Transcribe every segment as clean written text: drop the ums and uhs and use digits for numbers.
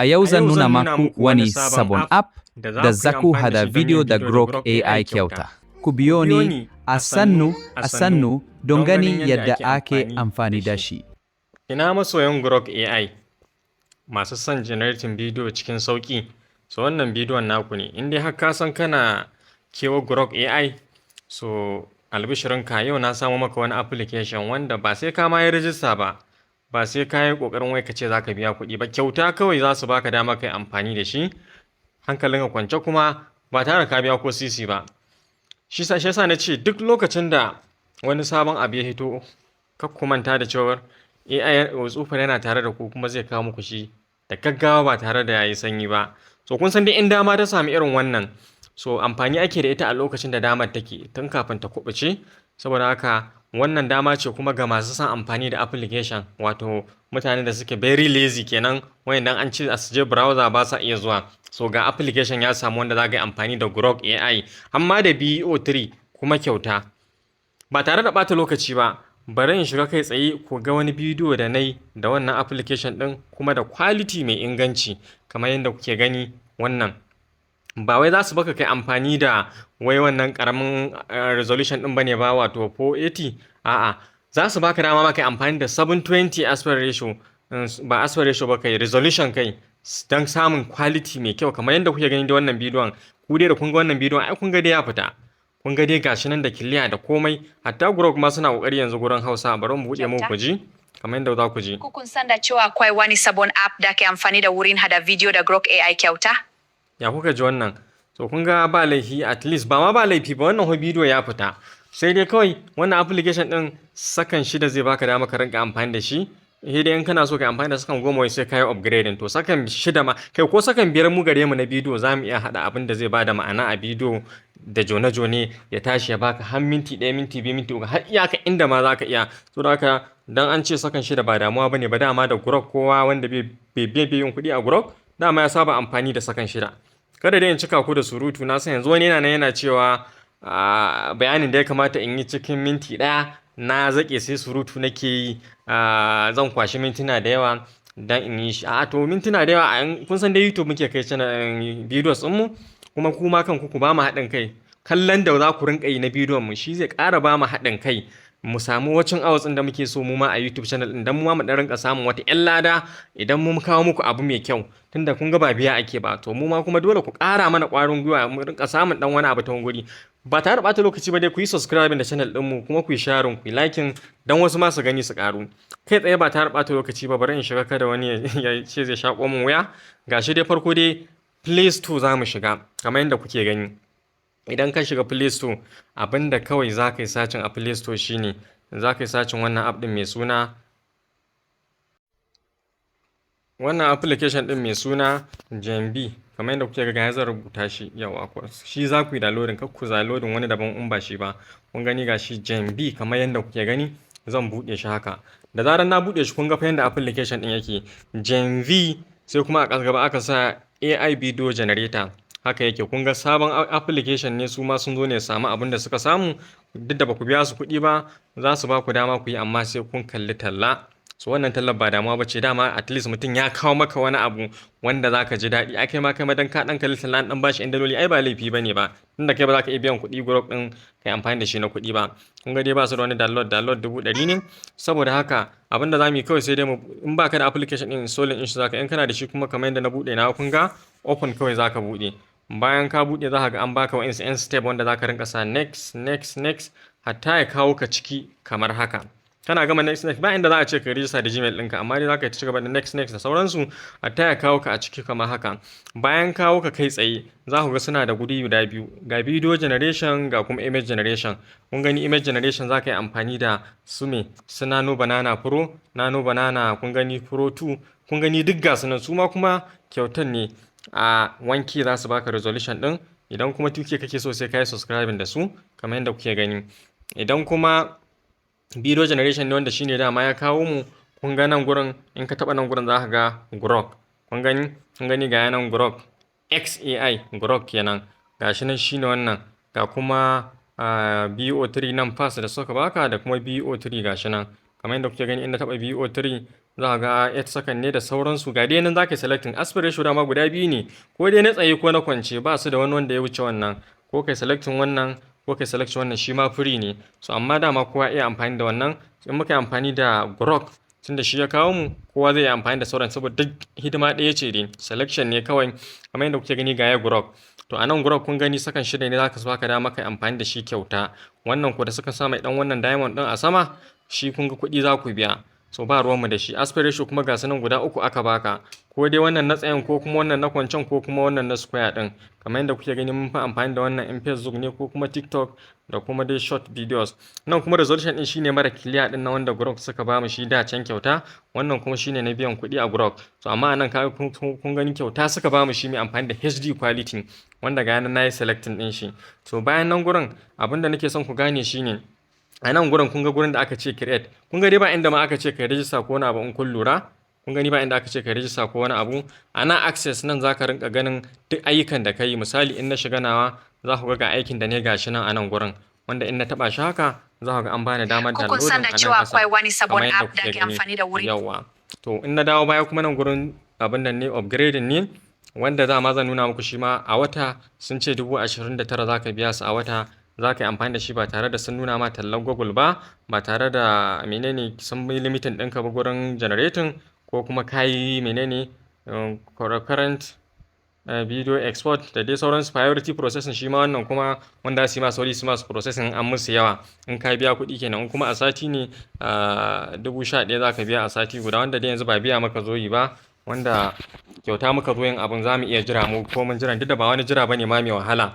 A yau zan nuna maku wani sabon app da za ku hada video da Grok AI kyauta. Ku biyo ni a sannu don ganin yadda ake amfani da shi. Ina masoyan Grok AI masu son generating video cikin sauƙi. So wannan bidiyon naku ne. In dai har ka san kana kewa Grok AI, so albishirinka yau na samo maka wani application wanda ba sai ka ma yi rijista ba sai ka yi ƙoƙarin wai ka ce za ka biya kuɗi ba, kyauta kawai za su baka dama kai amfani da shi, hankalinka kwance kuma ba tare ka biya ko sisi ba. Shi yasa na ce duk lokacin da wani sabon abu ya hito, kar ku manta da cewar AI tsufar yana tare da ku kuma zai kawo muku shi da gaggawa ba tare da yayi sanyi ba. So kun san dai in dama ta sami irin wannan, so amfani ake da ita a lokacin da damar take tun kafin ta kubuce. Saboda haka wannan dama ce kuma ga masu son amfani da application, wato mutane da suke very lazy kenan, wanda an ce a su je browser ba sa iya zuwa. So ga application ya samu wanda za ka yi amfani da Grok AI amma da BO3 kuma kyauta. Ba tare da ɓata lokaci ba, bari in shiga kai tsaye ku ga wani bidiyo da nayi da wannan application ɗin kuma da quality mai inganci kamar yadda kuke gani. Wannan ba wai za su baka kai amfani da wai wannan karamin resolution ɗin bane ba, wato 480. A'a, za su baka dama ma kai amfani da 720 aspect ratio, ba aspect ratio ba kai resolution kai, don samun quality mai kyau kamar yadda kuke gani da wannan bidiyon. Ku dai da kun ga wannan bidiyon ai kun ga dai ya fita. Kun ga dai gashi nan da kiliya da komai. Hatta Grok ma suna kokari yanzu gurin Hausa. Bari mu buɗe muku ku ji kamar yadda za ku ji. Kun san da cewa akwai wani sabon app da ke amfani da wurin hada video da Grok AI kyauta? Ya kuka ji wannan? So kun ga ba laifi, at least ba ma ba laifi ba, wannan bidiyo ya fita. Sai dai kawai wannan application din sakan 6 zai baka dama ka rinka amfani da shi. Sai dai in kana so ka amfani da sakan 10 sai ka yi upgrading. To sakan 6 ma kai ko sakan 5 mu gare mu na bidiyo za mu iya hada abin da zai bada ma'ana a bidiyo da jone-jone ya tashi ya baka har minti 1, minti 2, minti 3 har iyaka inda ma za ka iya. So da haka dan an ce sakan 6 ba damuwa bane ba, dama da Grok kowa wanda bai yin kuɗi a Grok dama ya saba amfani da sakan 6. Kada dai in cika ku da surutu, na san yanzu wani yana cewa bayanin da ya kamata in yi cikin minti 1 na zaƙe sai surutu nake yi, zan kwashi mintuna da yawa dan in yi shi. To mintuna da yawa kun san dai YouTube muke kai videos ɗinmu, kuma kuma kanku ku ba mu haɗin kai. Kallon da za ku rinƙa yi na bidiyon mu shi zai ƙara ba mu haɗin kai, mu samu watching hours ɗin da muke so mu ma a YouTube channel ɗin, dan mu ma mu ɗan rinƙa samun wata ƴan lada idan mun kawo muku abu mai kyau, tunda kun ga ba biya ake ba. To mu ma kuma dole ku ƙara mana ƙwarin gwiwa mu rinƙa samun ɗan wani abu ta guri. Ba tare da ɓata lokaci ba dai ku yi subscribing da channel ɗinmu, kuma ku yi sharing, ku yi liking dan wasu ma su gani su ƙaru. Kai tsaye ba tare da ɓata lokaci ba, bari in shiga kada wani ya ce zai shaƙo min wuya. Gashi dai farko dai Play Store za mu shiga kamar yadda kuke gani. Idan ka shiga Play Store, abinda kawai za ka yi sacin a Play Store shine za ka yi sacin wannan app ɗin mai suna, wannan application ɗin mai suna JMB kamar yadda kuke ga zan rubuta shi. Yawa shi za ku yi downloading, kar ku downloading wani daban in ba shi ba. Kun gani gashi JMB kamar yadda kuke gani. Zan buɗe shi haka. Da zarar na buɗe shi kun ga fa yadda application ɗin yake JMV, sai kuma a ƙasa gaba aka sa AI video generator. Haka yake. Kun ga sabon application ne, su ma sun zo ne samu abin da suka samu, duk da ba ku biya su kuɗi ba, za su ba ku dama ku yi amma sai kun kalli talla. So wannan tallar ba damuwa ba ce, dama at least mutum ya kawo maka wani abu wanda za ka ji daɗi. Ai kai ma dan ka ɗan kalli talla ɗan bashi ɗan daloli ai ba laifi ba ne ba, tunda kai ba za ka iya biyan kuɗi Grok ɗin kai amfani da shi na kuɗi ba. Kun ga dai ba su da wani download 100 ne. Saboda haka abinda za mu yi kawai sai dai in ba ka da application ɗin installing ɗin shi za ka, in kana da shi kuma kamar yadda na buɗe na kun ga open kawai za ka buɗe. Bayan ka buɗe za ka ga an baka wa'insu 'yan step wanda za ka rinka sa next hatta ya kawo ka ciki kamar haka. Kana gama next ba inda za a ce ka register da Gmail ɗinka, amma dai za ka ci gaba da next da sauransu hatta ya kawo ka a ciki kamar haka. Bayan kawo ka kai tsaye za ku ga suna da guri guda biyu, ga video generation ga kuma image generation. Kun gani image generation za ka yi amfani da su Nano Banana Pro, Nano Banana kun gani Pro 2, kun gani duk ga sunan su ma kuma kyautan ne. A 1K za su baka resolution ɗin. Idan kuma 2K kake so sai ka yi subscribing da su kamar yadda kuke gani. Idan kuma video generation ne wanda shine dama ya kawo mu, kun ga nan gurin, in ka taba nan gurin za ka ga Grok. Kun gani ga yanan Grok XAI Grok kenan. Gashi nan shine wannan. Ga kuma BO3 nan pass da suka baka, da kuma BO3 gashi nan. Kamar yadda kuke gani inda taba BO3 za ga 8 second ne da sauransu. Ga dai nan za ka selecting aspect ratio dama guda biyu ne, ko dai na tsaye ko na kwance, ba su da wani wanda ya wuce wannan. Ko kai selecting wannan ko kai selection wannan, shi ma free ne. So amma dama kowa iya amfani da wannan. In muka yi amfani da Grok tunda shi ya kawo mu, kowa zai yi amfani da sauran saboda duk hidima ɗaya ce dai, selection ne kawai. Kamar yadda kuke gani ga ya Grok. To a nan Grok kun gani sakan shida ne zaka baka dama kai amfani da shi kyauta. Wannan ko da suka sa mai dan wannan diamond din a sama, shi kun ga kuɗi za ku biya. So ba ruwanmu da shi. Aspect ratio kuma ga sanan guda uku aka baka, ko dai wannan na tsayin ko kuma wannan na kwancen ko kuma wannan na square din. Kamar yadda kuke gani mun fi amfani da wannan in Facebook ne ko kuma TikTok da kuma dai short videos. Nan kuma resolution din shine mara clear din na wanda Grok suka bamu shi da can kyauta. Wannan kuma shine na biyan kuɗi a Grok. So amma anan ka kun gani kyauta suka bamu shi mai amfani da HD quality, wanda ga nan nayi selecting din shi. So bayan nan gurin abinda nake son ku gane shine a nan gurin kun ga gurin da aka ce create, kun ga dai ba inda ma aka ce kai register ko wani abu. In kun lura kun gani ba inda aka ce kai register ko wani abu. Ana access nan zaka rinka ganin duk ayyukan da kai. Misali in na shiga nawa za ku ga aikin da ne gashi nan a nan gurin, wanda in na taba shi haka za ku ga an bani damar da loading a nan ƙasa kamar yadda kuke gani. Yawa. To in na dawo baya kuma nan gurin abin nan ne upgrading ne, wanda za ma zan nuna muku shi ma a wata sun ce 29,000 za ka biya su a wata. Za ka yi amfani da shi ba tare da sun nuna ma tallan Google ba tare da menene sun yi limitin ɗinka ba gurin generating, ko kuma kayi menene current video export da dai sauransu. Priority processing shi ma wannan kuma wanda su yi ma sauri su masu processing an musu yawa in ka biya kuɗi kenan. Kuma a sati ne 11,000 za ka biya a sati guda, wanda dai yanzu ba biya maka zo yi ba, wanda kyauta muka zo yin abin za mu iya jira mu ko mun jiran, duk da ba wani jira bane ma mai wahala.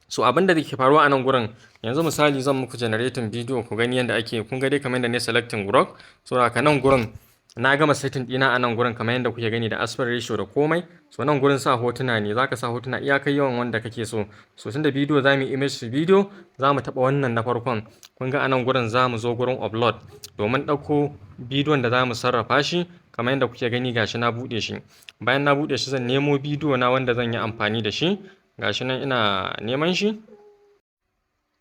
So abin da ke faruwa a nan gurin yanzu, misali zan muku generating video ku gani yadda ake. Kun ga dai kamar yadda ne selecting Grok. So haka nan gurin na gama setting ɗina a nan gurin kamar yadda kuke gani da aspect ratio da komai. So nan gurin sa hotuna ne, zaka sa hotuna iyakar yawan wanda kake so. So tunda video zamu yi image to video, zamu taɓa wannan na farkon. Kun ga a nan gurin zamu zo gurin upload domin ɗauko bidiyon da zamu sarrafa shi. Kamar yadda kuke gani gashi na buɗe shi. Bayan na buɗe shi zan nemo bidiyo na wanda zan yi amfani da shi. Gashi nan ina neman shi.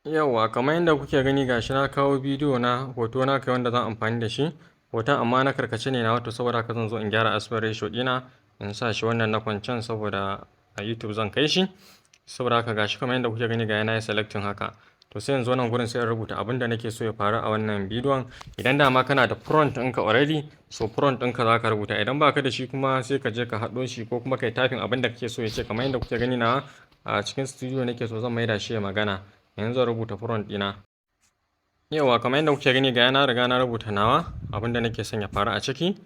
Yawwa, kamar yadda kuke gani gashi na kawo bidiyo na, hoto na kai wanda zan amfani da shi. Hoton amma na karkace ne na wato, saboda haka zan zo in gyara aspect ratio ɗina in sa shi wannan na kwancen, saboda a YouTube zan kai shi. Saboda haka gashi kamar yadda kuke gani ga yana yi selecting haka. To sai yanzu wannan gurin sai in rubuta abin da nake so ya faru a wannan bidiyon. Idan dama kana da prompt ɗinka already, so prompt ɗinka za ka rubuta. Idan baka da shi kuma sai ka je ka haɗo shi ko kuma kai typing abin da kake so ya ce. Kamar yadda kuke gani na a cikin studio nake so zan maida shi ya magana. Yanzu zan rubuta prompt ɗina. Yawa, kamar yadda kuke gani ga yana riga na rubuta nawa abin da nake son ya faru a ciki.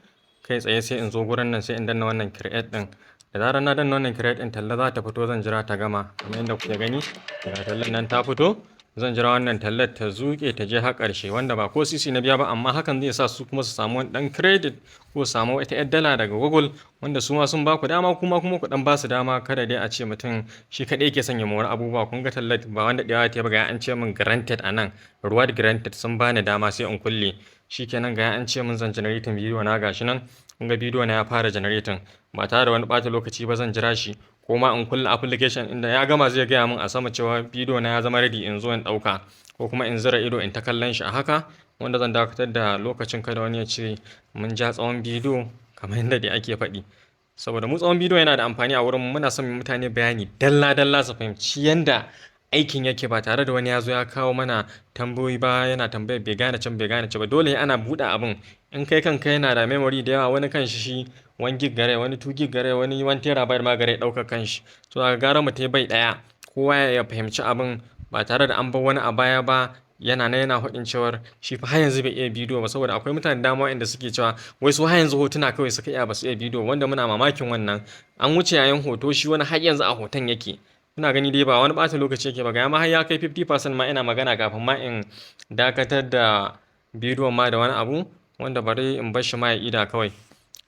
Kai tsaye sai in zo gurin nan sai in danna wannan create ɗin. Da zarar na danna wannan create ɗin, talla za ta fito, zan jira ta gama. Kamar yadda kuke gani ga tallan nan ta fito. Zan jira wannan tallar ta zuƙe ta je har ƙarshe, wanda ba ko sisi na biya ba, amma hakan zai sa su kuma su samu wani ɗan credit ko su samu wata 'yar dala daga Google, wanda su ma sun ba ku dama kuma ku ɗan ba su dama. Kada dai a ce mutum shi kaɗai yake sanya mawar abubuwa. Kun ga tallar ba wanda ɗaya ta ga an ce min granted a nan, reward granted, sun bani dama sai in kulle. Shikenan ga an ce min zan generating bidiyo na, gashi nan kun ga bidiyo na ya fara generating ba tare da wani ɓata lokaci ba. Zan jira shi ko ma in kulle application inda ya gama zai gaya min a sama cewa bidiyo na ya zama ready in zo in ɗauka, ko kuma in zira ido in ta kallon shi a haka, wanda zan dakatar da lokacin kada wani ya ce mun ja tsawon bidiyo kamar yadda dai ake faɗi. Saboda mu tsawon bidiyo yana da amfani a wurin muna son mutane bayani dalla su fahimci yanda aikin yake, ba tare da wani ya zo ya kawo mana tambayoyi ba, yana tambayar bai gane can bai gane can ba. Dole ana buɗe abin. In kai kanka yana da memory da yawa, wani kan shi 1 gig gare, wani 2 gig gare, wani 1 terabyte ma gare ɗaukar kanshi. So a gara mutai bai ɗaya, kowa ya fahimci abin ba tare da an bar wani a baya ba yana hudin cewar shi fa har yanzu bai iya bidiyo ba. Saboda akwai mutane dama inda suke cewa wai su har yanzu hotuna kawai suka iya, ba su iya bidiyo, wanda muna mamakin wannan. An wuce yayin hoto, shi wani har yanzu a hoton yake. Kuna gani dai ba wani ɓata lokaci yake ba. Ga ma har ya kai 50% ma ina magana kafin ma in dakatar da bidiyon ma da wani abu, wanda bari in bar shi ma ya ida kawai,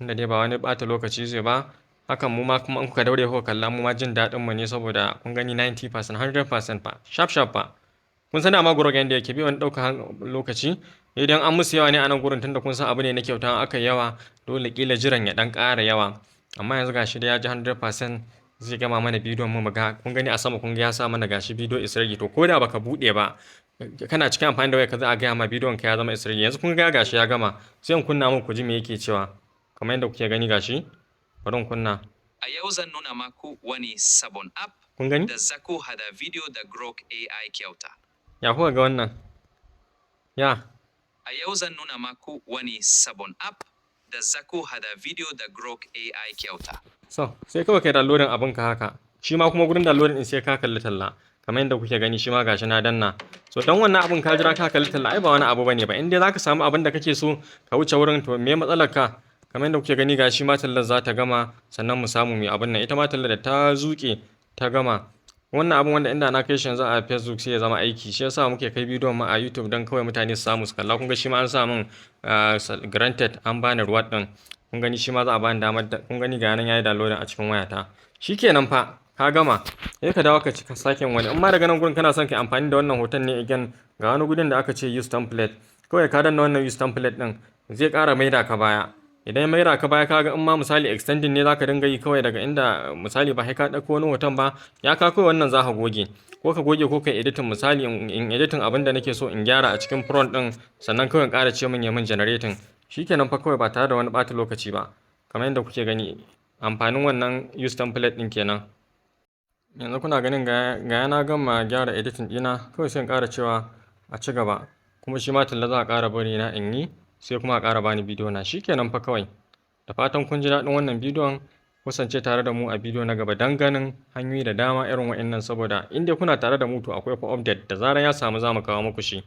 inda dai ba wani ɓata lokaci zai ba. Hakan mu ma kuma in kuka daure kuka kalla, mu ma jin daɗin mu ne, saboda kun gani 90% 100% fa sharp fa. Kun san dama Grok yanda yake bi wani ɗaukar lokaci. Idan an musu yawa ne a nan gurin, tunda kun san abu ne na kyauta, aka yawa dole kila jiran ya ɗan ƙara yawa. Amma yanzu gashi da ya ji 100% zai gama mana bidiyon mu ga. Kun gani a sama kun ga ya sa mana gashi bidiyo is ready. To ko da baka buɗe ba, kana cikin amfani da wayarka za a gaya ma bidiyon ka ya zama is ready. Yanzu kun ga gashi ya gama, sai in kunna muku ji me yake cewa. Kamar yadda kuke gani gashi, bari in kunna. A yau zan nuna maku wani sabon app Kun gani? da za ku hada video da Grok AI Kyauta. Ya kuka ga wannan? Ya. A yau zan nuna maku wani sabon app da za ku hada video da Grok AI Kyauta. So, sai kawai kai downloading abin ka haka. Shi ma kuma gurin downloading din sai ka kalli talla. Kamar yadda kuke gani shi ma gashi na danna. So dan wannan abin ka jira ka kalli talla ai ba wani abu bane ba. In dai zaka samu abin da kake so ka wuce wurin to me matsalar ka? Kamar yadda kuke gani gashi ma tallar za ta gama sannan mu samu mai abin nan. Ita ma tallar da ta zuke ta gama. Wannan abin wanda inda na kai shi yanzu a Facebook sai ya zama aiki. Shi yasa muke kai bidiyon mu a YouTube dan kawai mutane su samu su kalla. Kun ga shi ma an sa min granted an bani reward din. Kun gani shi ma za a bani damar kun gani ga nan yayi downloading a cikin wayata. Shikenan fa ka gama. Sai ka dawo ka sake wani. In ma daga nan gurin kana son ka amfani da wannan hoton ne again ga wani gudun da aka ce use template. Kawai ka danna wannan use template din zai ƙara maida ka baya. Idan ya maida ka baya kaga in ma misali extending ne zaka dinga yi kawai daga inda misali ba sai ka dauko wani hoton ba ya ka kawai wannan zaka goge ko ka goge ko ka editing misali in editing abin da nake so in gyara a cikin prompt din sannan kawai ƙara ce min ya min generating shikenan fa kawai ba tare da wani ɓata lokaci ba kamar yadda kuke gani amfanin wannan use template din kenan. Yanzu kuna ganin ga yana gama gyara editing dina kawai sai in ƙara cewa a ci gaba kuma shi ma talla za a ƙara bari na in yi sai kuma a ƙara bani bidiyo na shikenan fa kawai. Da fatan kun ji daɗin wannan bidiyon kusance tare da mu a bidiyo na gaba dan ganin hanyoyi da dama irin wa'annan saboda in dai kuna tare da mu to akwai fa update da zarar ya samu za mu kawo muku shi.